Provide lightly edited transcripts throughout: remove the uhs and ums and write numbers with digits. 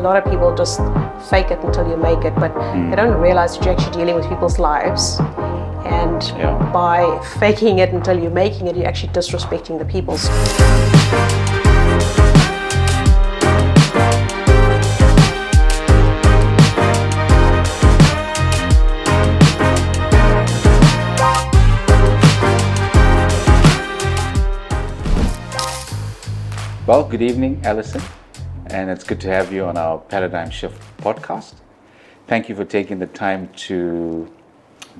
A lot of people just fake it until you make it, but they don't realize that you're actually dealing with people's lives. And by faking it until you're making it, you're actually disrespecting the people's. Well, good evening, Allison, and it's good to have you on our Paradigm Shift podcast. Thank you for taking the time to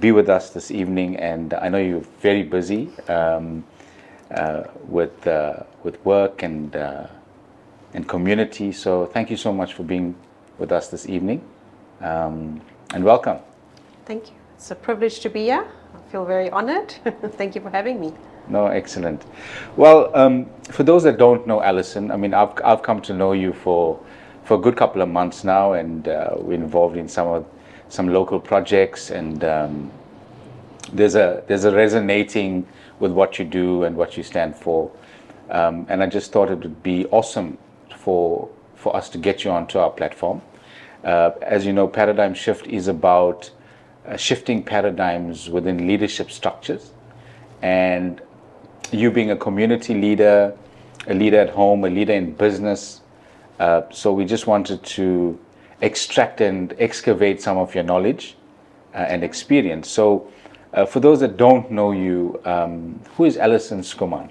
be with us this evening, and I know you're very busy with work and community, so thank you so much for being with us this evening, and welcome. Thank you. It's a privilege to be here. I feel very honored. Thank you for having me. No, excellent. Well, for those that don't know Allison, I mean, I've come to know you for a good couple of months now, and we're involved in some local projects, and there's a resonating with what you do and what you stand for, and I just thought it would be awesome for us to get you onto our platform. As you know, Paradigm Shift is about shifting paradigms within leadership structures, and you being a community leader, a leader at home, a leader in business. So we just wanted to extract and excavate some of your knowledge and experience. So for those that don't know you, who is Allison Schoeman?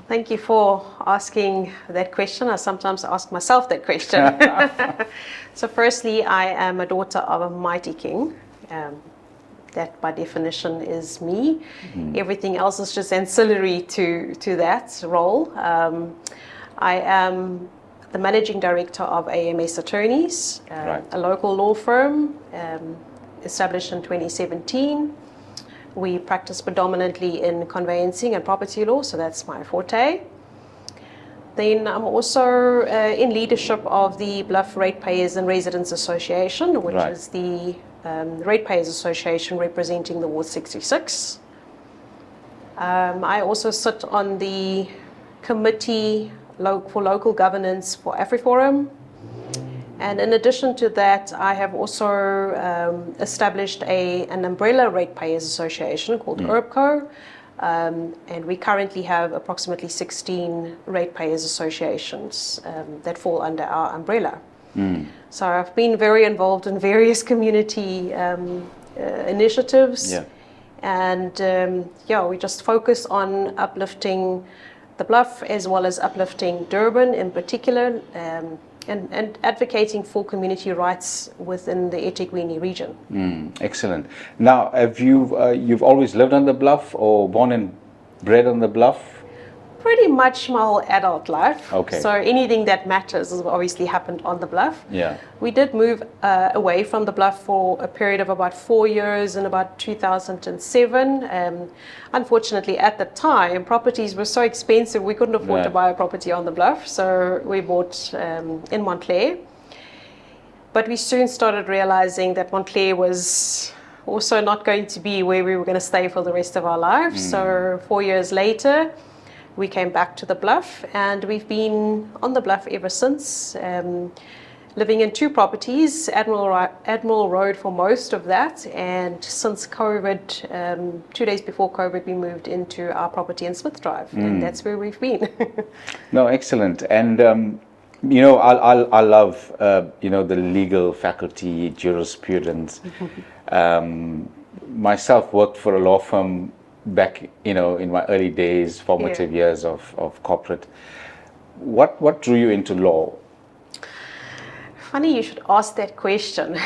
Thank you for asking that question. I sometimes ask myself that question. So firstly, I am a daughter of a mighty king. That by definition is me. Everything else is just ancillary to that role. I am the managing director of AMS Attorneys, a local law firm established in 2017. We practice predominantly in conveyancing and property law, so that's my forte. Then I'm also in leadership of the Bluff Ratepayers and Residents Association, which is the Ratepayers Association representing the Ward 66. I also sit on the committee for local governance for AfriForum. And in addition to that, I have also established an umbrella Ratepayers Association called URBCO. And we currently have approximately 16 ratepayers associations that fall under our umbrella. So I've been very involved in various community initiatives, and we just focus on uplifting the Bluff as well as uplifting Durban in particular, and advocating for community rights within the eThekwini region. Excellent. Now, have you've always lived on the Bluff, or born and bred on the Bluff? Pretty much my whole adult life. Okay. So anything that matters has obviously happened on the Bluff. Yeah. We did move away from the Bluff for a period of about 4 years in about 2007. Unfortunately, at the time, properties were so expensive we couldn't afford to buy a property on the Bluff, so we bought in Montclair. But we soon started realizing that Montclair was also not going to be where we were going to stay for the rest of our lives. So 4 years later, we came back to the Bluff, and we've been on the Bluff ever since, living in 2 properties, Admiral Road for most of that, and since COVID, 2 days before COVID, we moved into our property in Smith Drive, and that's where we've been. No, excellent. And I love the legal faculty, jurisprudence. Myself worked for a law firm back, in my early days, formative years of corporate. What drew you into law? Funny you should ask that question.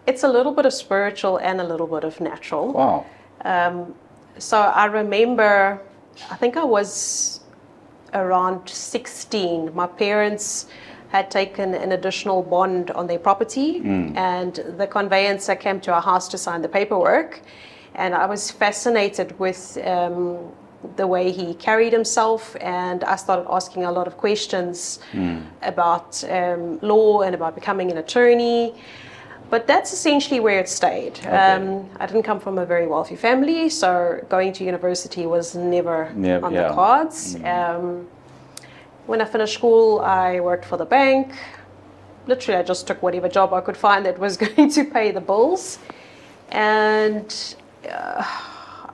It's a little bit of spiritual and a little bit of natural. Wow. So I remember, I think I was around 16. My parents had taken an additional bond on their property, and the conveyancer came to our house to sign the paperwork, and I was fascinated with the way he carried himself, and I started asking a lot of questions about law and about becoming an attorney. But that's essentially where it stayed. Okay. I didn't come from a very wealthy family, so going to university was never on the cards. When I finished school, I worked for the bank. Literally, I just took whatever job I could find that was going to pay the bills. And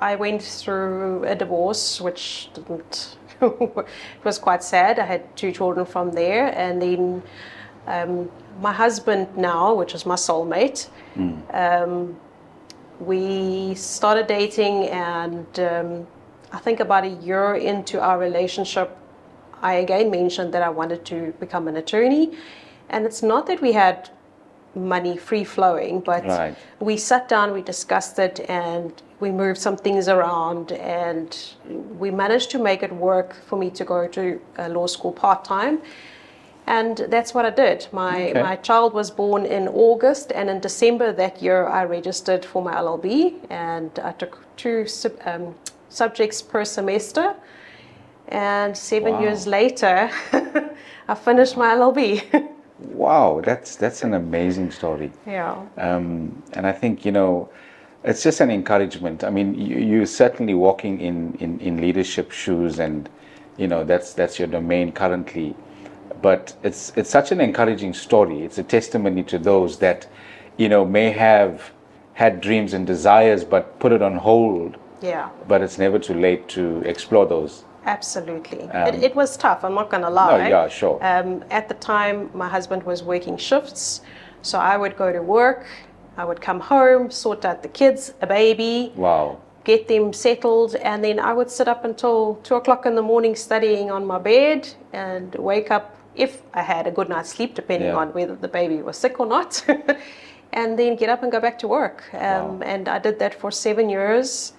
I went through a divorce, which didn't, it was quite sad. I had 2 children from there. And then my husband now, which is my soulmate, we started dating, and I think about a year into our relationship, I again mentioned that I wanted to become an attorney. And it's not that we had money free flowing, but Right. we sat down, we discussed it, and we moved some things around, and we managed to make it work for me to go to law school part-time. And that's what I did. My child was born in August, and in December that year I registered for my LLB, and I took 2 subjects per semester. And 7 years later, I finished my LLB. Wow, that's an amazing story. Yeah. And I think, it's just an encouragement. I mean, you're certainly walking in leadership shoes, and that's your domain currently. But it's such an encouraging story. It's a testimony to those that may have had dreams and desires but put it on hold. Yeah. But it's never too late to explore those. Absolutely. It was tough, I'm not going to lie. No, yeah, sure. At the time, my husband was working shifts, so I would go to work, I would come home, sort out the kids, a baby, Wow. get them settled, and then I would sit up until 2 o'clock in the morning studying on my bed, and wake up if I had a good night's sleep, depending on whether the baby was sick or not, and then get up and go back to work. And I did that for 7 years.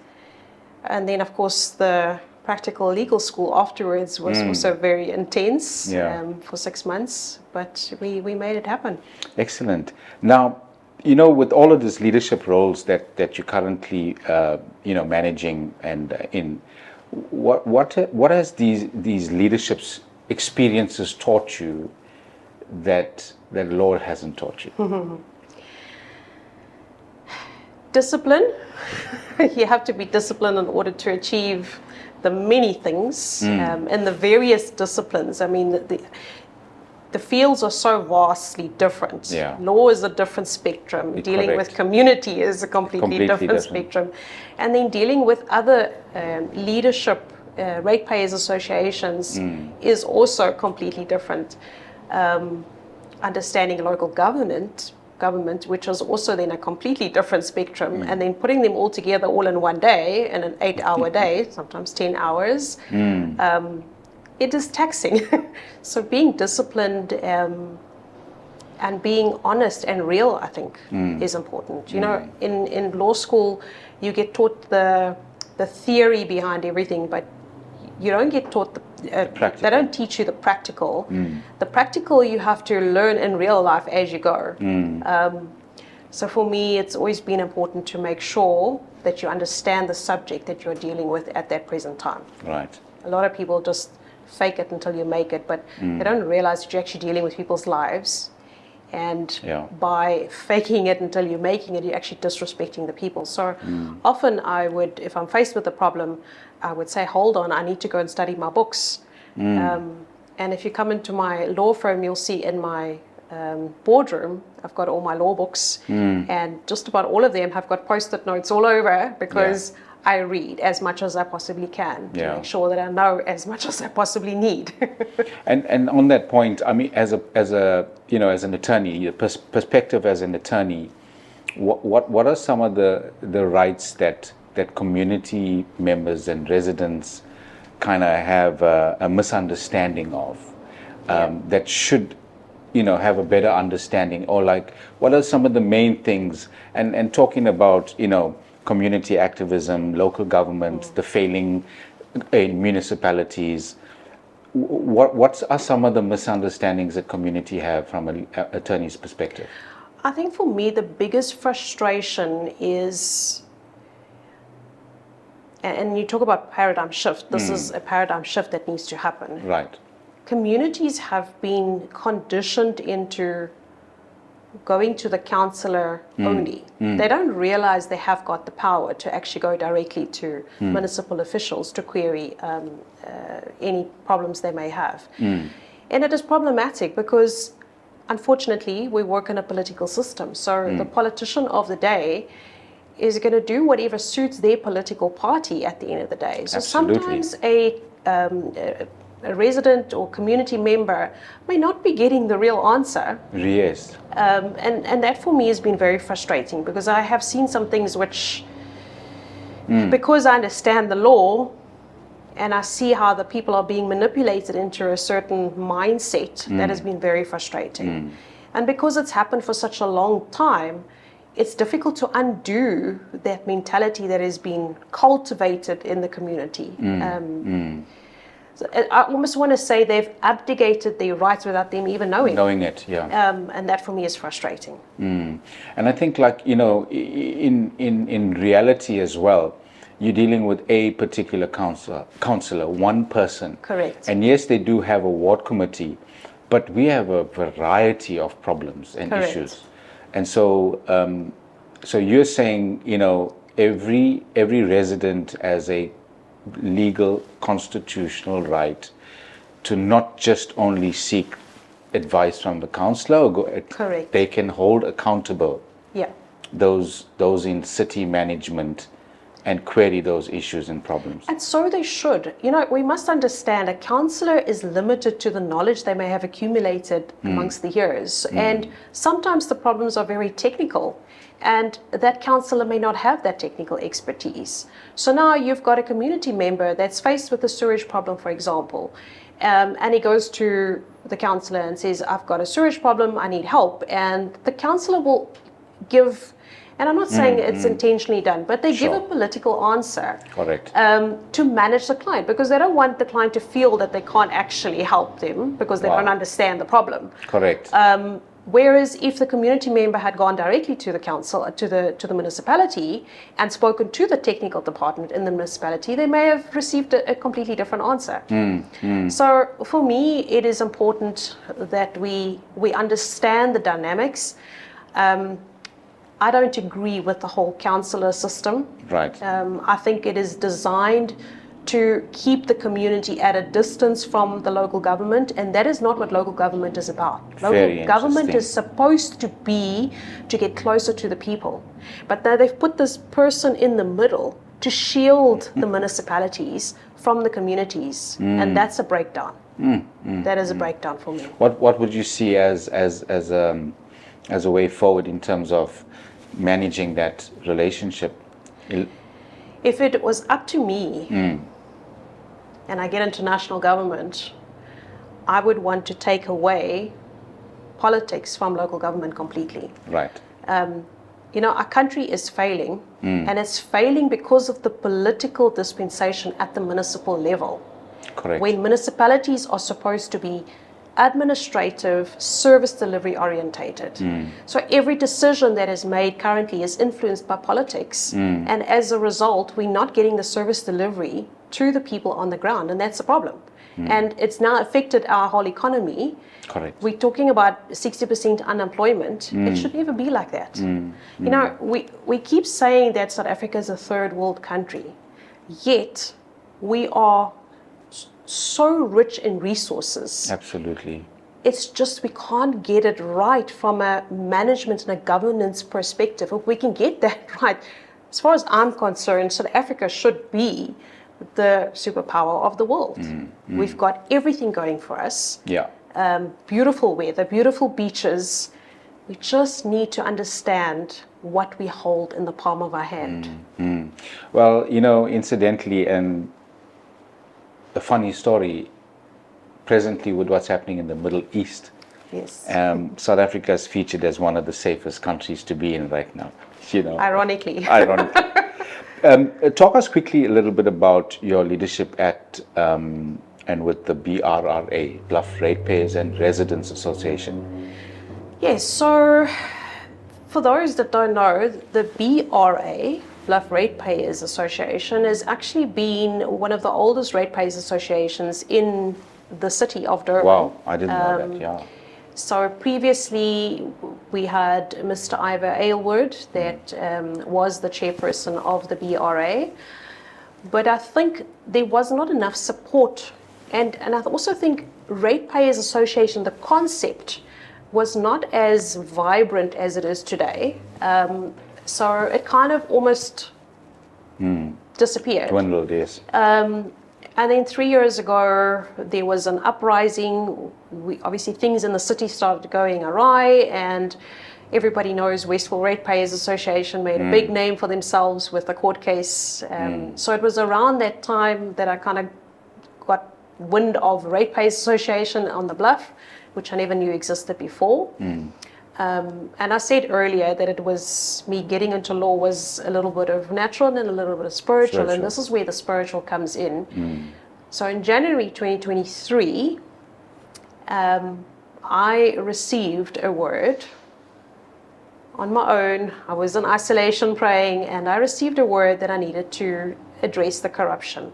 And then, of course, the practical legal school afterwards was also very intense for 6 months, but we made it happen. Excellent. Now, with all of these leadership roles that you're currently managing and in, what has these leadership experiences taught you that the Lord hasn't taught you? Discipline. You have to be disciplined in order to achieve the many things in the various disciplines. I mean, the fields are so vastly different. Yeah. Law is a different spectrum. Dealing with community is a completely different spectrum. And then dealing with other leadership, ratepayers associations is also completely different. Understanding local government, which is also then a completely different spectrum, and then putting them all together all in one day, in an 8-hour day, sometimes 10 hours, it is taxing. So being disciplined and being honest and real, I think, is important. In law school, you get taught the theory behind everything, but you don't get taught they don't teach you the practical. The practical you have to learn in real life as you go. So for me, it's always been important to make sure that you understand the subject that you're dealing with at that present time. Right. A lot of people just fake it until you make it, but they don't realize that you're actually dealing with people's lives. And by faking it until you're making it, you're actually disrespecting the people. So often I would, if I'm faced with a problem, I would say, hold on, I need to go and study my books. And if you come into my law firm, you'll see in my boardroom, I've got all my law books, and just about all of them have got post-it notes all over, because I read as much as I possibly can to make sure that I know as much as I possibly need. And on that point, I mean, as an attorney, your perspective as an attorney, what are some of the rights that community members and residents kind of have a misunderstanding of, that should have a better understanding, or like what are some of the main things, and talking about community activism, local government, the failing in municipalities, what are some of the misunderstandings that community have from an attorney's perspective? I think for me the biggest frustration is, and you talk about paradigm shift, this is a paradigm shift that needs to happen. Right. Communities have been conditioned into going to the councillor only. They don't realize they have got the power to actually go directly to municipal officials to query any problems they may have. And it is problematic because, unfortunately, we work in a political system. So the politician of the day is going to do whatever suits their political party at the end of the day. So Absolutely. sometimes a resident or community member may not be getting the real answer. Yes. And that for me has been very frustrating because I have seen some things which, because I understand the law and I see how the people are being manipulated into a certain mindset, that has been very frustrating. And because it's happened for such a long time, it's difficult to undo that mentality that has been cultivated in the community. So I almost want to say they've abdicated their rights without them even knowing. Knowing it, yeah. And that for me is frustrating. And I think, like, you know, in reality as well, you're dealing with a particular councillor, one person. Correct. And yes, they do have a ward committee, but we have a variety of problems and Correct. issues. And so, so you're saying, you know, every resident has a legal constitutional right to not just only seek advice from the councillor, or Correct. they can hold accountable Yeah. those in city management and query those issues and problems. And so they should. You know, we must understand a councillor is limited to the knowledge they may have accumulated amongst the years. And sometimes the problems are very technical. And that councillor may not have that technical expertise. So now you've got a community member that's faced with a sewage problem, for example, and he goes to the councillor and says, I've got a sewage problem, I need help. And the councillor will give, and I'm not saying it's intentionally done, but they give a political answer. Correct. To manage the client, because they don't want the client to feel that they can't actually help them because they don't understand the problem. Correct. Whereas if the community member had gone directly to the council, to the municipality, and spoken to the technical department in the municipality, they may have received a completely different answer. So for me, it is important that we understand the dynamics. I don't agree with the whole councillor system. Right. I think it is designed to keep the community at a distance from the local government, and that is not what local government is about. Local government is supposed to be to get closer to the people. But now they've put this person in the middle to shield the municipalities from the communities, and that's a breakdown. That is a breakdown for me. What would you see as a way forward in terms of managing that relationship? If it was up to me, and I get into national government, I would want to take away politics from local government completely. Right. You know, our country is failing, and it's failing because of the political dispensation at the municipal level. Correct. When municipalities are supposed to be administrative, service delivery orientated. So every decision that is made currently is influenced by politics. And as a result, we're not getting the service delivery to the people on the ground, and that's a problem. And it's now affected our whole economy. Correct. We're talking about 60% unemployment. It should never be like that. You know, we keep saying that South Africa is a third world country, yet we are so rich in resources. Absolutely. It's just we can't get it right from a management and a governance perspective. If we can get that right, as far as I'm concerned, South Africa should be the superpower of the world. We've got everything going for us. Yeah. Beautiful weather, beautiful beaches. We just need to understand what we hold in the palm of our hand. Well, you know, incidentally, and a funny story, presently with what's happening in the Middle East, Yes. South Africa is featured as one of the safest countries to be in right now. You know, Ironically. ironically. Talk us quickly a little bit about your leadership at and with the BRRA, Bluff Ratepayers and Residents Association. Yes, so for those that don't know, the BRA, Bluff Ratepayers Association, has actually been one of the oldest ratepayers associations in the city of Durban. Wow, I didn't know that, yeah. So previously, We had Mr. Ivor Aylward, that was the chairperson of the BRA. But I think there was not enough support. And I also think Ratepayers Association, the concept, was not as vibrant as it is today. So it kind of almost disappeared. Dwindled, yes. And then 3 years ago, there was an uprising. Obviously, things in the city started going awry, and everybody knows Westville Ratepayers Association made a big name for themselves with the court case. So it was around that time that I kind of got wind of Ratepayers Association on the Bluff, which I never knew existed before. And I said earlier that it was me getting into law was a little bit of natural and a little bit of spiritual. And this is where the spiritual comes in. So in January 2023, I received a word on my own. I was in isolation praying, and I received a word that I needed to address the corruption.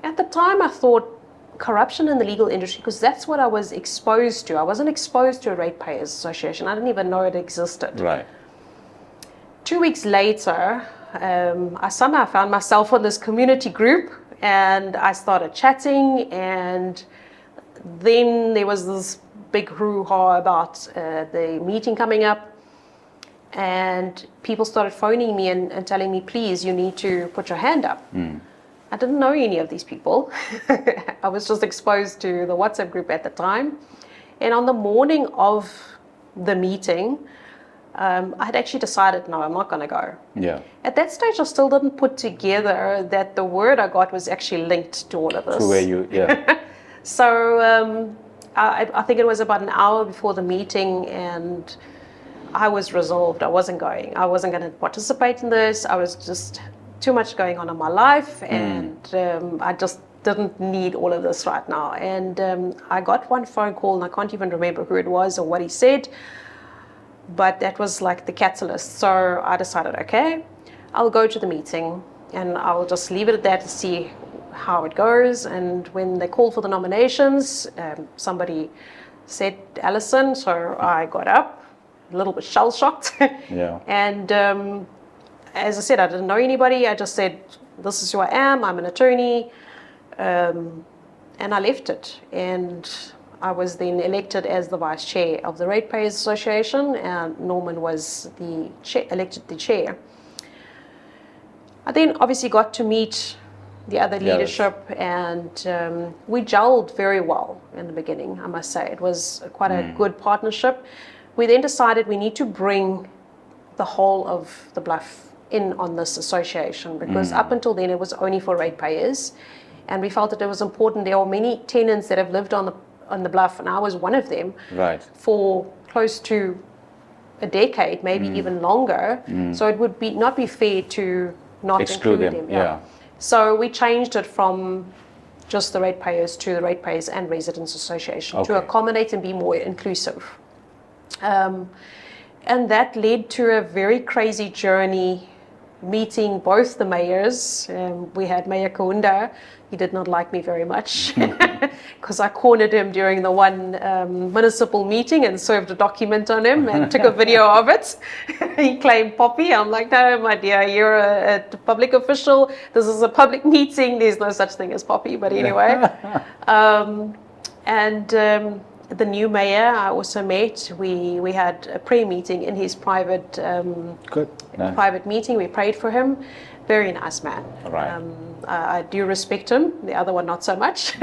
At the time, I thought, corruption in the legal industry, because that's what I was exposed to. I wasn't exposed to a Ratepayers Association. I didn't even know it existed. Right. 2 weeks later, I somehow found myself on this community group, and I started chatting, and then there was this big hoo-ha about the meeting coming up, and people started phoning me and telling me, please, you need to put your hand up. I didn't know any of these people. I was just exposed to the WhatsApp group at the time. And on the morning of the meeting, I had actually decided, no, I'm not going to go. Yeah. At that stage, I still didn't put together that the word I got was actually linked to all of this. To where you, yeah. So I think it was about an hour before the meeting, and I was resolved. I wasn't going. I wasn't going to participate in this. I was just too much going on in my life, and I just didn't need all of this right now. And I got one phone call, and I can't even remember who it was or what he said, but that was like the catalyst. So I decided, okay, I'll go to the meeting, and I'll just leave it at that to see how it goes. And when they called for the nominations, somebody said Allison, so I got up, a little bit shell-shocked. Yeah. And as I said, I didn't know anybody. I just said, this is who I am. I'm an attorney. And I left it. And I was then elected as the vice chair of the Ratepayers Association, and Norman was the chair, elected the chair. I then obviously got to meet the other leadership, and we gelled very well in the beginning, I must say. It was quite a good partnership. We then decided we need to bring the whole of the Bluff in on this association, because up until then it was only for ratepayers, and we felt that it was important. There are many tenants that have lived on the Bluff, and I was one of them, Right. for close to a decade, maybe even longer. So it would not be fair to not Exclude include them. Yeah. So we changed it from just the ratepayers to the Ratepayers and Residents Association to Okay. accommodate and be more inclusive. And that led to a very crazy journey, meeting both the mayors. We had Mayor Kaunda. He did not like me very much because I cornered him during the one municipal meeting and served a document on him and took a video of it. He claimed Poppy. I'm like, no, my dear, you're a public official. This is a public meeting. There's no such thing as Poppy. But anyway. The new mayor I also met. We had a prayer meeting in his private Good. Nice. private meeting. We prayed for him. Very nice man. Right. I do respect him. The other one not so much.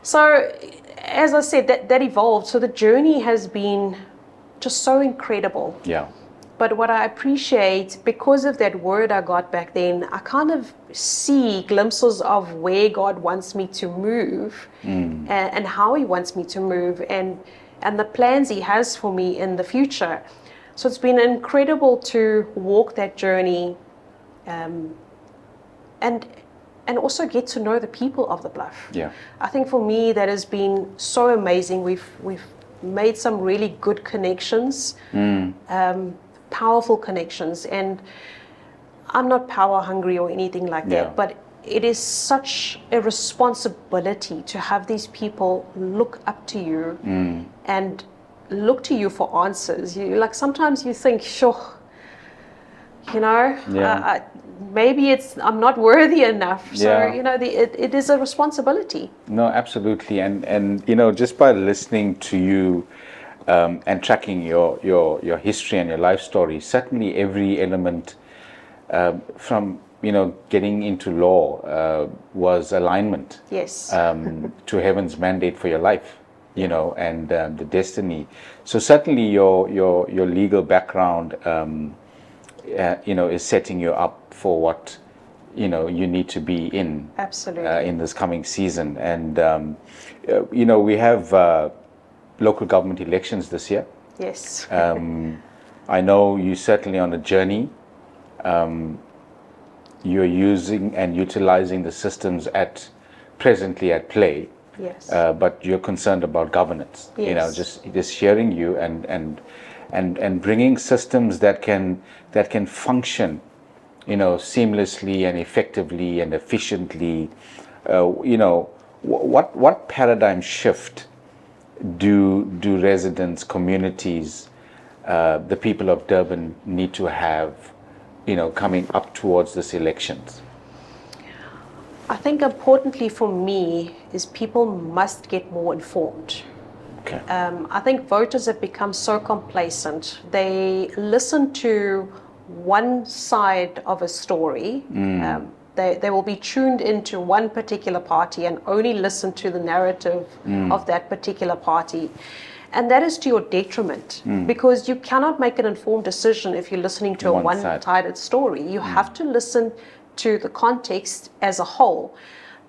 So as I said, that evolved. So the journey has been just so incredible. Yeah. But what I appreciate, because of that word I got back then, I kind of see glimpses of where God wants me to move and how He wants me to move and the plans He has for me in the future. So it's been incredible to walk that journey and also get to know the people of the Bluff. Yeah. I think for me that has been so amazing. We've made some really good connections. Powerful connections, and I'm not power hungry or anything like that, but it is such a responsibility to have these people look up to you and look to you for answers. You like sometimes you think, sure, you know, Yeah. maybe I'm not worthy enough. So Yeah. you know, it is a responsibility. No, absolutely. And you know, just by listening to you and tracking your history and your life story, certainly every element from, you know, getting into law was alignment Yes. to heaven's mandate for your life, you know, and the destiny. So certainly your legal background, you know, is setting you up for what, you know, you need to be in. Absolutely. In this coming season. And you know, we have local government elections this year. Yes. I know you're certainly on a journey. You're using and utilizing the systems presently at play, Yes. but you're concerned about governance. You know, Yes. just hearing you and bringing systems that can function, you know, seamlessly and effectively and efficiently. You know, what paradigm shift do residents, communities, the people of Durban need to have, you know, coming up towards this elections? I think importantly for me is people must get more informed. Okay. I think voters have become so complacent. They listen to one side of a story. They will be tuned into one particular party and only listen to the narrative of that particular party. And that is to your detriment, because you cannot make an informed decision if you're listening to a one-sided story. You have to listen to the context as a whole.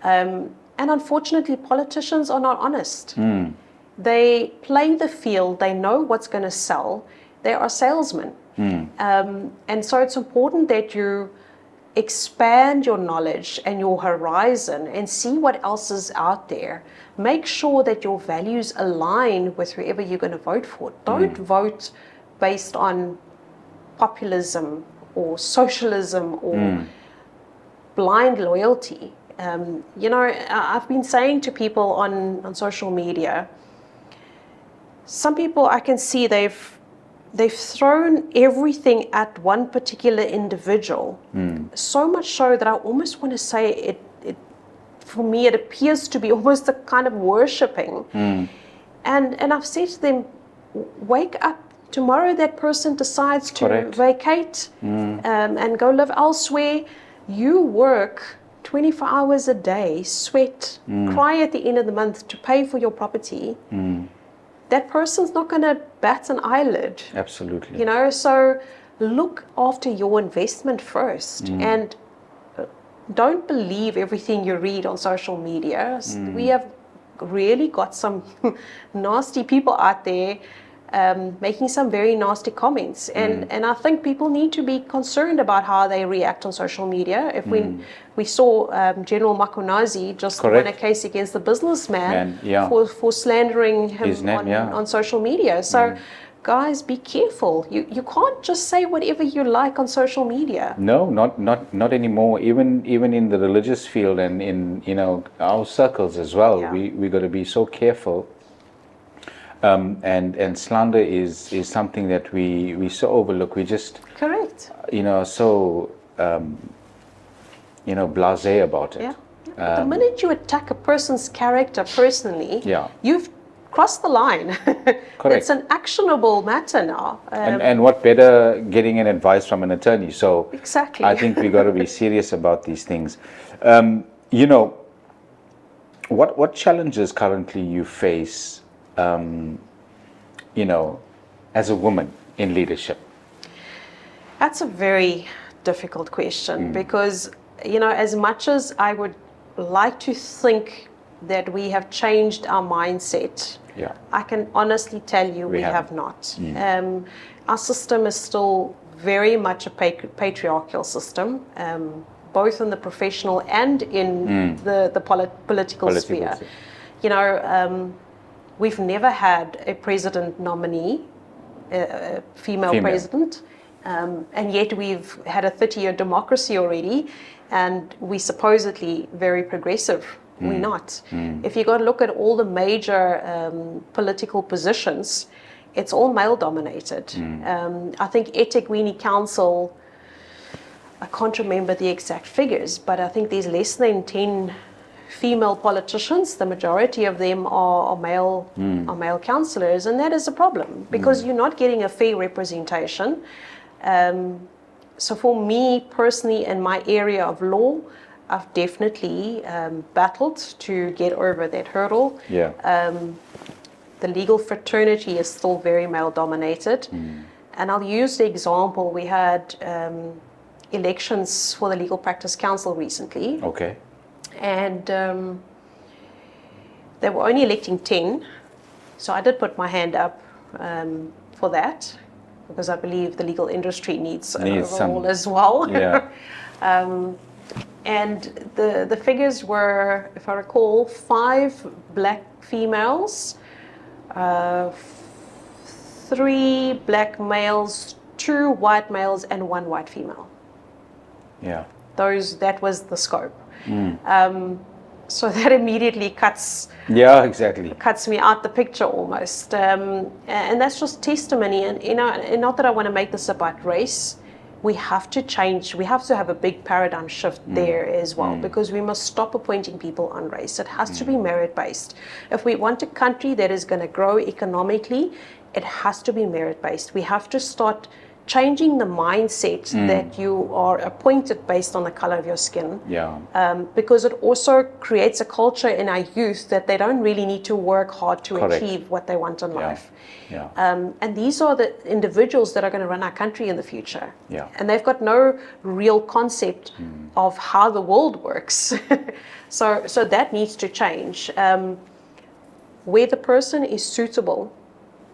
And unfortunately, politicians are not honest. They play the field, they know what's going to sell, they are salesmen. And so it's important that you expand your knowledge and your horizon and see what else is out there. Make sure that your values align with whoever you're going to vote for. Don't vote based on populism or socialism or blind loyalty. You know, I've been saying to people on social media, some people I can see they've thrown everything at one particular individual, so much so that I almost want to say it for me it appears to be almost a kind of worshipping. And I've said to them, wake up. Tomorrow that person decides to vacate and go live elsewhere. You work 24 hours a day, sweat, cry at the end of the month to pay for your property. That person's not going to bat an eyelid. Absolutely. You know, so look after your investment first and don't believe everything you read on social media. We have really got some nasty people out there making some very nasty comments, and I think people need to be concerned about how they react on social media. If we saw General Makonazi just won a case against the businessman for slandering him on social media. So guys, be careful. You can't just say whatever you like on social media. No, not anymore. Even in the religious field and in, you know, our circles as well. We got to be so careful. And slander is something that we so overlook. We just you know, so you know, blasé about it. The minute you attack a person's character personally, you've crossed the line. It's an actionable matter now. And what better getting an advice from an attorney? So exactly. I think we got to be serious about these things. You know, what challenges currently you face, you know, as a woman in leadership? That's a very difficult question because, you know, as much as I would like to think that we have changed our mindset, I can honestly tell you we have not. Our system is still very much a patriarchal system, both in the professional and in the political sphere. You know, we've never had a president nominee, a female president, and yet we've had a 30-year democracy already, and we're supposedly very progressive. We're not. If you go and look at all the major political positions, it's all male dominated. I think eThekwini Council, I can't remember the exact figures, but I think there's less than 10 female politicians. The majority of them are male councillors, and that is a problem because you're not getting a fair representation. So for me personally, in my area of law, I've definitely battled to get over that hurdle. The legal fraternity is still very male dominated. And I'll use the example, we had elections for the Legal Practice Council recently. Okay. And they were only electing 10. So I did put my hand up for that because I believe the legal industry needs an overhaul as well. And the figures were, if I recall, 5 black females, 3 black males, 2 white males, and 1 white female. That was the scope. So that immediately cuts me out the picture almost, and that's just testimony. And and not that I want to make this about race. We have to change. We have to have a big paradigm shift there as well, because we must stop appointing people on race. It has to be merit-based. If we want a country that is going to grow economically, it has to be merit-based. We have to start changing the mindset that you are appointed based on the color of your skin. Because it also creates a culture in our youth that they don't really need to work hard to achieve what they want in life. And these are the individuals that are going to run our country in the future. And they've got no real concept of how the world works. So that needs to change. Where the person is suitable,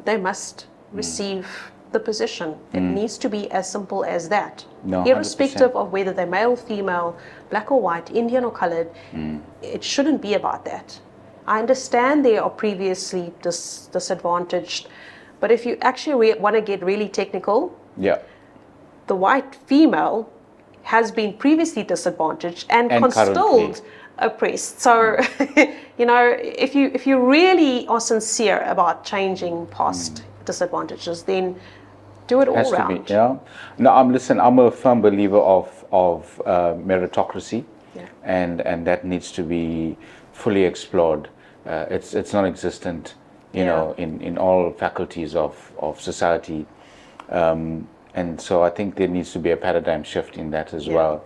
they must receive the position. It needs to be as simple as that. Irrespective 100%. Of whether they're male, female, black or white, Indian or colored, it shouldn't be about that. I understand they are previously disadvantaged, but if you actually want to get really technical, the white female has been previously disadvantaged and constilled oppressed. So, if you really are sincere about changing past disadvantages, then do it all round. No, I'm a firm believer of meritocracy, and that needs to be fully explored. It's non-existent, in all faculties of society, and so I think there needs to be a paradigm shift in that as well.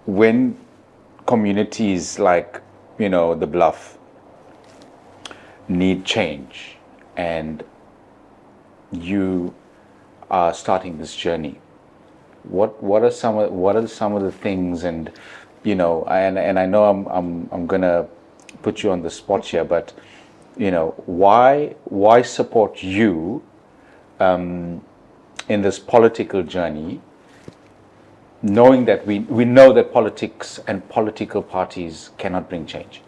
When communities like the Bluff need change, and you are starting this journey, what are some of the things, and and I know I'm gonna put you on the spot here, but why support you in this political journey, knowing that we know that politics and political parties cannot bring change?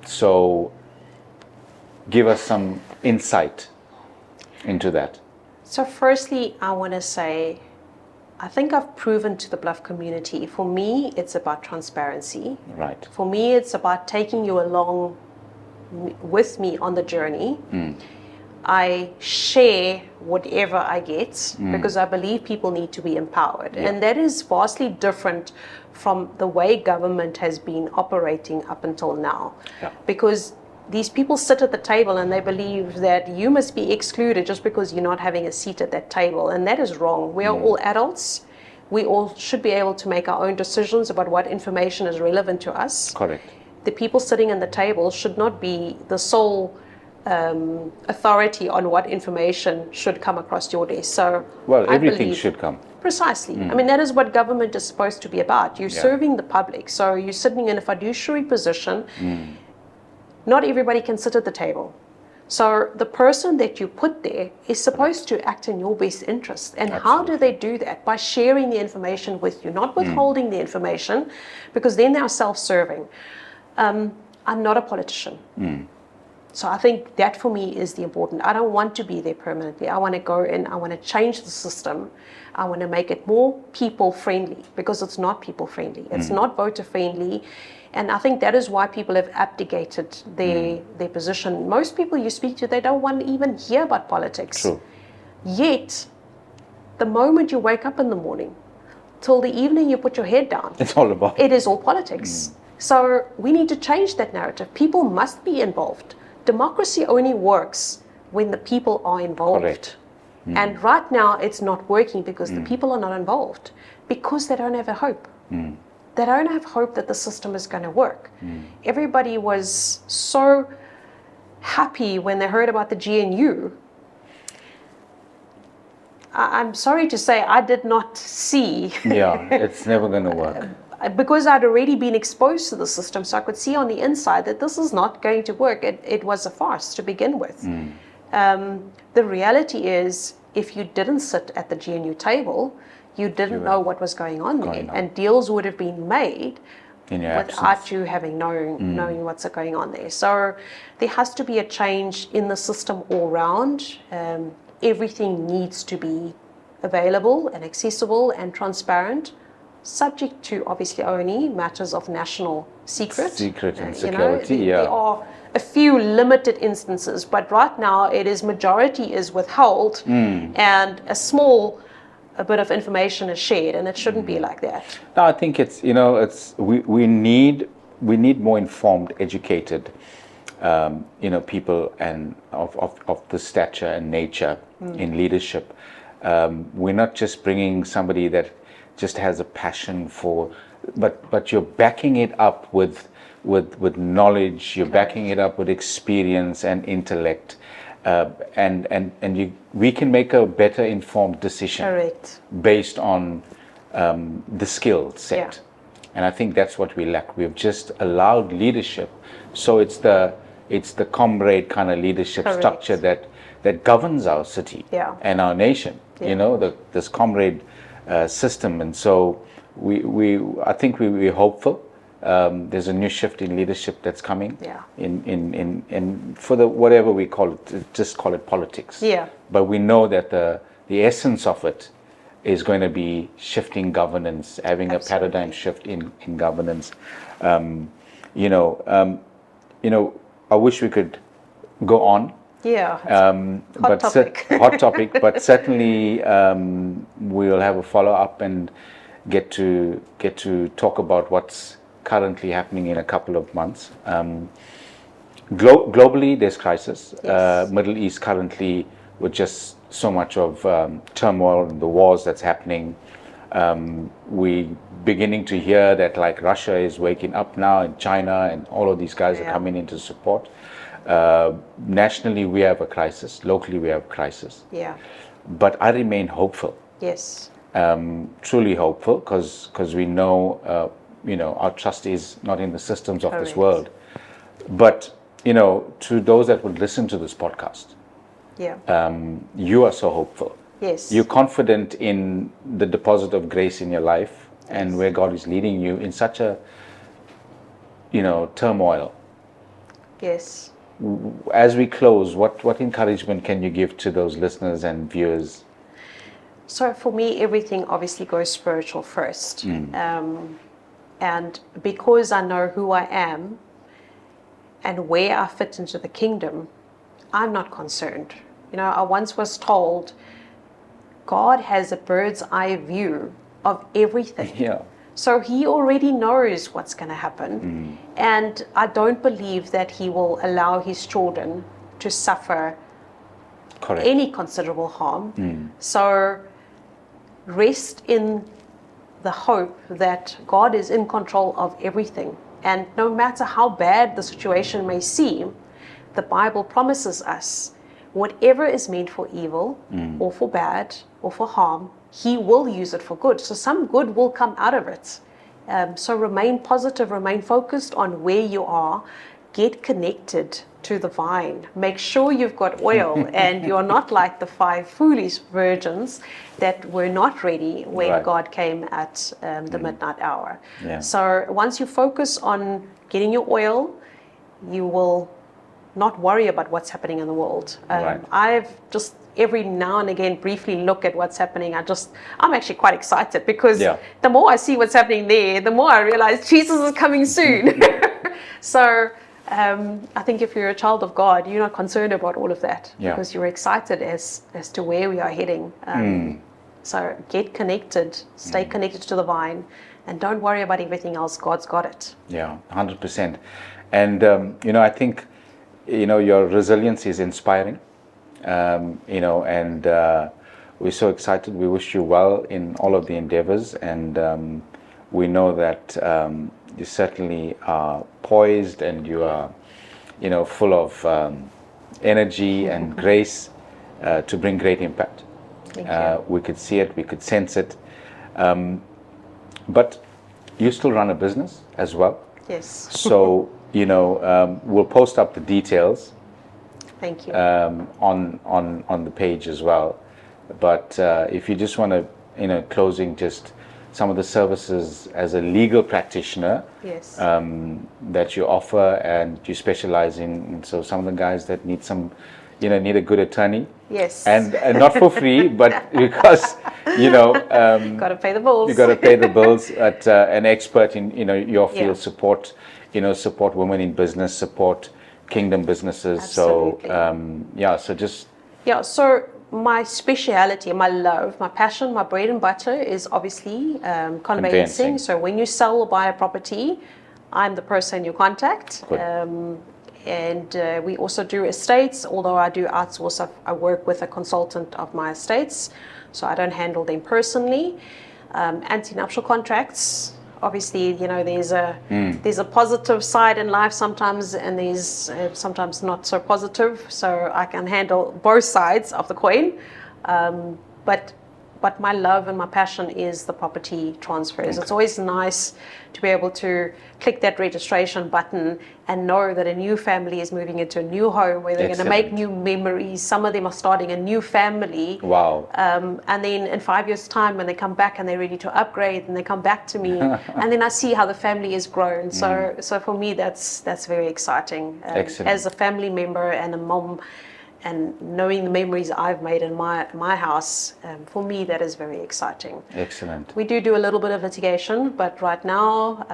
So give us some insight into that. So firstly, I want to say, I think I've proven to the Bluff community, for me, it's about transparency. Right. For me, it's about taking you along with me on the journey. I share whatever I get because I believe people need to be empowered. And that is vastly different from the way government has been operating up until now. Because these people sit at the table and they believe that you must be excluded just because you're not having a seat at that table. And that is wrong. We are all adults. We all should be able to make our own decisions about what information is relevant to us. Correct. The people sitting at the table should not be the sole authority on what information should come across your desk. So, everything should come. Precisely. I mean, that is what government is supposed to be about. You're serving the public. So you're sitting in a fiduciary position. Not everybody can sit at the table. So the person that you put there is supposed to act in your best interest. And how do they do that? By sharing the information with you, not withholding the information, because then they are self-serving. I'm not a politician. So I think that for me is the important. I don't want to be there permanently. I want to go in, I want to change the system. I want to make it more people friendly, because it's not people friendly. It's not voter friendly. And I think that is why people have abdicated their position. Most people you speak to, they don't want to even hear about politics. True. Yet, the moment you wake up in the morning, till the evening you put your head down, It's all about it is all politics. So we need to change that narrative. People must be involved. Democracy only works when the people are involved. Correct. And right now it's not working because the people are not involved, because they don't have a hope. They don't have hope that the system is going to work. Everybody was so happy when they heard about the GNU. I'm sorry to say, I did not see. Yeah, it's never going to work. Because I'd already been exposed to the system, so I could see on the inside that this is not going to work. It was a farce to begin with. The reality is, if you didn't sit at the GNU table, you didn't know what was going on there. And deals would have been made without you having knowing what's going on there. So there has to be a change in the system all round. Everything needs to be available and accessible and transparent, subject to obviously only matters of national secret. Secret and security, There are a few limited instances, but right now it is majority is withheld and a bit of information is shared, and it shouldn't be like that. No, I think it's we need more informed, educated people and of the stature and nature in leadership. We're not just bringing somebody that just has a passion for, but you're backing it up with knowledge. You're backing it up with experience and intellect, we can make a better informed decision. Correct. Based on the skill set. And I think that's what we lack. We've just allowed leadership. So it's the comrade kind of leadership structure that governs our city and our nation. This comrade system. And so I think we're hopeful. There's a new shift in leadership that's coming. In for the whatever we call it, just call it politics. But we know that the essence of it is going to be shifting governance, having a paradigm shift in governance. I wish we could go on. Hot topic. Hot topic, but certainly we'll have a follow-up and get to talk about what's currently happening in a couple of months. Globally, there's crisis. Middle East currently, with just so much of turmoil and the wars that's happening. We beginning to hear that like Russia is waking up now, and China and all of these guys are coming into support. Nationally, we have a crisis. Locally, we have a crisis. But I remain hopeful. Truly hopeful, because we know, our trust is not in the systems of this world. But, to those that would listen to this podcast, you are so hopeful. You're confident in the deposit of grace in your life and where God is leading you in such a, turmoil. As we close, what encouragement can you give to those listeners and viewers? So for me, everything obviously goes spiritual first. And because I know who I am and where I fit into the kingdom, I'm not concerned. I once was told, God has a bird's eye view of everything. So he already knows what's going to happen. And I don't believe that he will allow his children to suffer any considerable harm. So rest in the hope that God is in control of everything. And no matter how bad the situation may seem, the Bible promises us whatever is meant for evil or for bad or for harm, he will use it for good. So some good will come out of it. So remain positive, remain focused on where you are, get connected to the vine. Make sure you've got oil and you're not like the 5 foolish virgins that were not ready when God came at the midnight hour. So once you focus on getting your oil, you will not worry about what's happening in the world. Right. I've just every now and again briefly look at what's happening. I'm actually quite excited because the more I see what's happening there, the more I realize Jesus is coming soon. So I think if you're a child of God, you're not concerned about all of that because you're excited as to where we are heading. So get connected, stay connected to the vine, and don't worry about everything else. God's got it. Yeah, 100%. And, I think, your resilience is inspiring, and we're so excited. We wish you well in all of the endeavors. And we know that you certainly are poised and you are, full of energy and grace to bring great impact. Thank you. We could see it, we could sense it. But you still run a business as well. Yes. So, we'll post up the details. Thank you. On the page as well. But if you just want to, closing, just some of the services as a legal practitioner that you offer and you specialize in. So some of the guys that need need a good attorney. Yes. And not for free, but because, got to pay the bills. You got to pay the bills. At an expert in, your field, support women in business, support kingdom businesses. Absolutely. So my speciality, my love, my passion, my bread and butter is obviously conveyancing. So when you sell or buy a property, I'm the person you contact. And we also do estates, although I do outsource. I work with a consultant of my estates, so I don't handle them personally. Anti-nuptial contracts, obviously, there's a positive side in life sometimes, and there's sometimes not so positive. So I can handle both sides of the coin. But my love and my passion is the property transfers. It's always nice to be able to click that registration button and know that a new family is moving into a new home where they're going to make new memories. Some of them are starting a new family. Wow. And then in 5 years' time, when they come back and they're ready to upgrade, and they come back to me, and then I see how the family has grown. So for me, that's very exciting. Excellent. As a family member and a mom, and knowing the memories I've made in my house, for me, that is very exciting. Excellent. We do a little bit of litigation, but right now,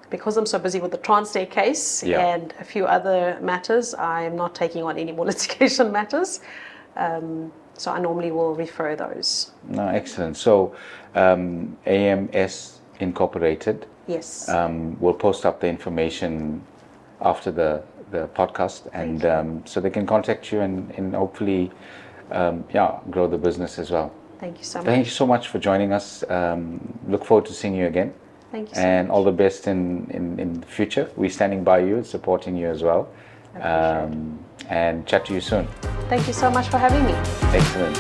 because I'm so busy with the Transnet case and a few other matters, I am not taking on any more litigation matters. So I normally will refer those. No, excellent. So AMS Incorporated. Yes. We'll post up the information after the podcast, and so they can contact you and hopefully grow the business as well. Thank you so much. Thank you so much for joining us. Look forward to seeing you again. Thank you so and much. all the best in the future. We're standing by you, supporting you as well, and chat to you soon. Thank you so much for having me. Excellent.